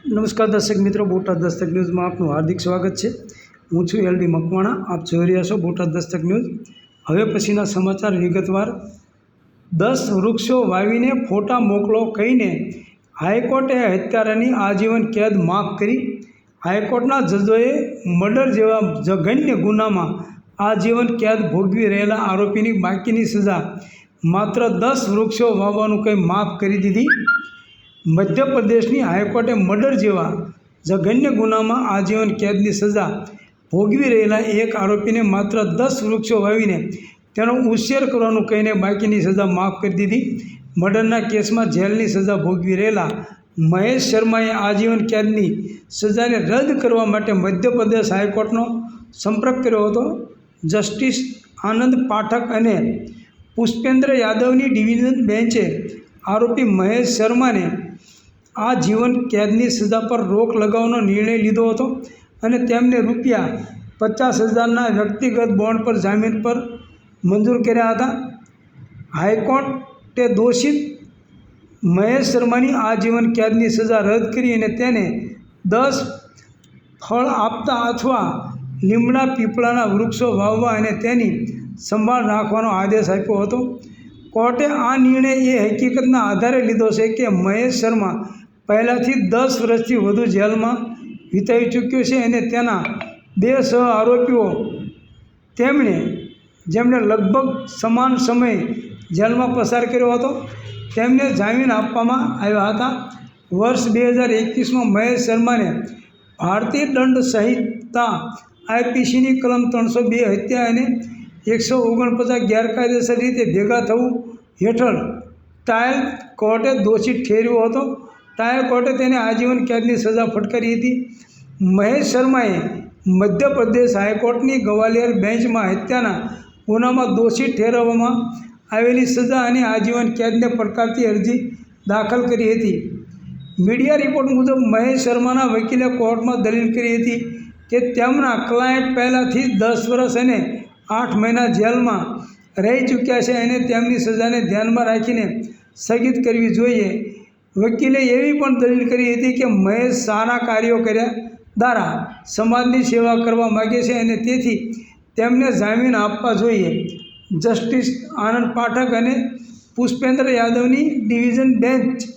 નમસ્કાર દર્શક મિત્રો, બોટાદ દસ્તક ન્યૂઝમાં આપનું હાર્દિક સ્વાગત છે। હું છું એલડી મકવાણા। આપ જોઈ રહ્યા છો બોટાદ દસ્તક ન્યૂઝ। હવે પછીના સમાચાર વિગતવાર। 10 વૃક્ષો વાવીને ફોટા મોકલો કહીને હાઈકોર્ટે હત્યારાની આજીવન કેદ માફ કરી। હાઈકોર્ટના જજોએ મર્ડર જેવા જઘન્ય ગુનામાં આજીવન કેદ ભોગવી રહેલા આરોપીની બાકીની સજા માત્ર 10 વૃક્ષો વાવવાનું કહી માફ કરી દીધી। મધ્યપ્રદેશની હાઈકોર્ટે મર્ડર જેવા જઘન્ય ગુનામાં આજીવન કેદની સજા ભોગવી રહેલા એક આરોપીને માત્ર 10 વૃક્ષો વાવીને તેનો ઉછેર કરવાનું કહીને બાકીની સજા માફ કરી દીધી। મર્ડરના કેસમાં જેલની સજા ભોગવી રહેલા મહેશ શર્માએ આજીવન કેદની સજાને રદ કરવા માટે મધ્યપ્રદેશ હાઈકોર્ટનો સંપર્ક કર્યો હતો। જસ્ટિસ આનંદ પાઠક અને પુષ્પેન્દ્ર યાદવની ડિવિઝન બેન્ચે આરોપી મહેશ શર્માને આજીવન કેદની સજા પર રોક લગાવવાનો નિર્ણય લીધો હતો અને તેમને ₹50,000ના વ્યક્તિગત બોન્ડ પર જામીન પર મંજૂર કર્યા હતા। હાઈકોર્ટે દોષિત મહેશ શર્માની આજીવન કેદની સજા રદ કરી અને તેને 10 ફળ આપતા અથવા લીમડા પીપળાના વૃક્ષો વાવવા અને તેની સંભાળ રાખવાનો આદેશ આપ્યો હતો। કોર્ટે આ નિર્ણય એ હકીકતના આધારે લીધો છે કે મહેશ શર્મા પહેલાંથી 10 વર્ષથી વધુ જેલમાં વિતાવી ચૂક્યો છે અને તેના 2 સહ આરોપીઓ જેમણે લગભગ સમાન સમય જેલમાં પસાર કર્યો હતો તેમને જામીન આપવામાં આવ્યા હતા। વર્ષ 2021માં મહેશ શર્માને ભારતીય દંડ સંહિતા IPCની કલમ 302 હત્યા અને 149 ગેરકાયદેસર રીતે ભેગા થવું હેઠળ ટ્રાયલ કોર્ટે દોષિત ઠેર્યો હતો। ટ્રાયલ કોર્ટે તેને આજીવન કેદની સજા ફટકારી હતી। મહેશ શર્માએ મધ્યપ્રદેશ હાઈકોર્ટની ગ્વાલિયર બેન્ચમાં હત્યાના ગુનામાં દોષિત ઠેરવવામાં આવેલી સજા અને આજીવન કેદને પડકારતી અરજી દાખલ કરી હતી। મીડિયા રિપોર્ટ મુજબ મહેશ શર્માના વકીલે કોર્ટમાં દલીલ કરી હતી કે તેમના ક્લાયન્ટ પહેલાંથી 10 વર્ષ અને 8 મહિના જેલમાં રહી ચૂક્યા છે અને તેમની સજાને ધ્યાનમાં રાખીને સ્થગિત કરવી જોઈએ। વકીલે એવી પણ દલીલ કરી હતી કે મહેશ સારા કાર્યો કર્યા દ્વારા સમાજની સેવા કરવા માગે છે અને તેથી તેમને જામીન આપવા જોઈએ। જસ્ટિસ આનંદ પાઠક અને પુષ્પેન્દ્ર યાદવની ડિવિઝન બેન્ચ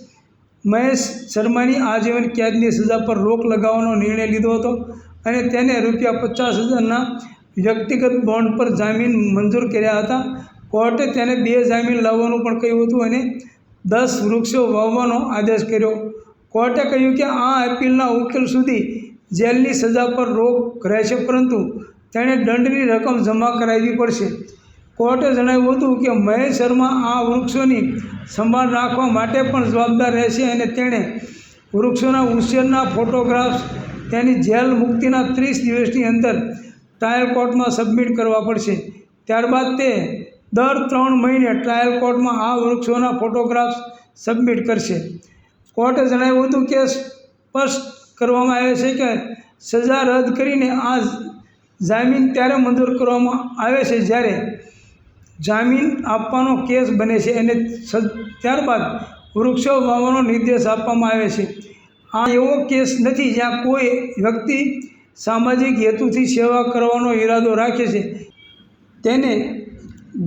મહેશ શર્માની આજીવન કેદની સજા પર રોક લગાવવાનો નિર્ણય લીધો હતો અને તેને ₹50,000ના વ્યક્તિગત બોન્ડ પર જામીન મંજૂર કર્યા હતા। કોર્ટે તેને 2 જામીન લાવવાનું પણ કહ્યું હતું અને 10 વૃક્ષો વાવવાનો આદેશ કર્યો। કોર્ટે કહ્યું કે આ અપીલના ઉકેલ સુધી જેલની સજા પર રોક રહેશે પરંતુ તેણે દંડની રકમ જમા કરાવવી પડશે। કોર્ટે જણાવ્યું હતું કે મહેશ શર્મા આ વૃક્ષોની સંભાળ રાખવા માટે પણ જવાબદાર રહેશે અને તેણે વૃક્ષોના ઉછેરના ફોટોગ્રાફ્સ તેની જેલ મુક્તિના 30 દિવસની અંદર ટ્રાયલ કોર્ટમાં સબમિટ કરવા પડશે। ત્યારબાદ તે દર 3 મહિને ટ્રાયલ કોર્ટમાં આ વૃક્ષોના ફોટોગ્રાફ્સ સબમિટ કરશે। કોર્ટે જણાવ્યું હતું કે સ્પષ્ટ કરવામાં આવે છે કે સજા રદ કરીને આ જામીન ત્યારે મંજૂર કરવામાં આવે છે જ્યારે જામીન આપવાનો કેસ બને છે અને ત્યારબાદ વૃક્ષો વાવવાનો નિર્દેશ આપવામાં આવે છે। આ એવો કેસ નથી જ્યાં કોઈ વ્યક્તિ સામાજિક હેતુથી સેવા કરવાનો ઈરાદો રાખે છે। તેને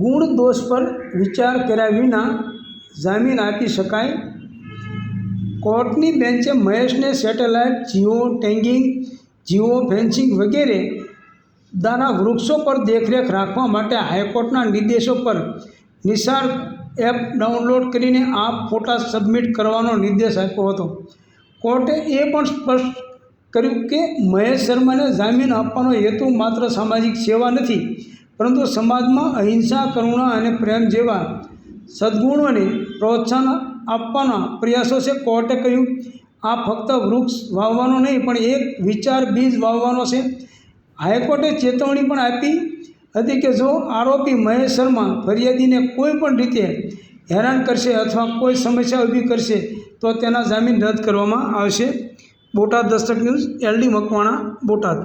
ગુણ દોષ પર વિચાર કર્યા વિના જામીન આપી શકાય। કોર્ટની બેન્ચે મહેશને satellite geo tagging, geo fencing વગેરે દ્વારા વૃક્ષો પર દેખરેખ રાખવા માટે હાઈકોર્ટના નિર્દેશો પર નિશાળ એપ ડાઉનલોડ કરીને આ ફોટા સબમિટ કરવાનો નિર્દેશ આપ્યો હતો। કોર્ટે એ પણ સ્પષ્ટ કર્યું કે મહેશ શર્માને જામીન આપવાનો હેતુ માત્ર સામાજિક સેવા નથી પરંતુ સમાજમાં અહિંસા, કરુણા અને પ્રેમ જેવા સદ્ગુણોને પ્રોત્સાહન આપવાના પ્રયાસો છે। કોર્ટે કહ્યું આ ફક્ત વૃક્ષ વાવવાનો નહીં પણ એક વિચાર બીજ વાવવાનો છે। હાઈકોર્ટે ચેતવણી પણ આપી હતી કે જો આરોપી મહેશ શર્મા ફરિયાદીને કોઈ પણ રીતે હેરાન કરશે અથવા કોઈ સમસ્યા ઊભી કરશે તો તેના જામીન રદ કરવામાં આવશે। Botad Dastak news, LD Makwana, Botad.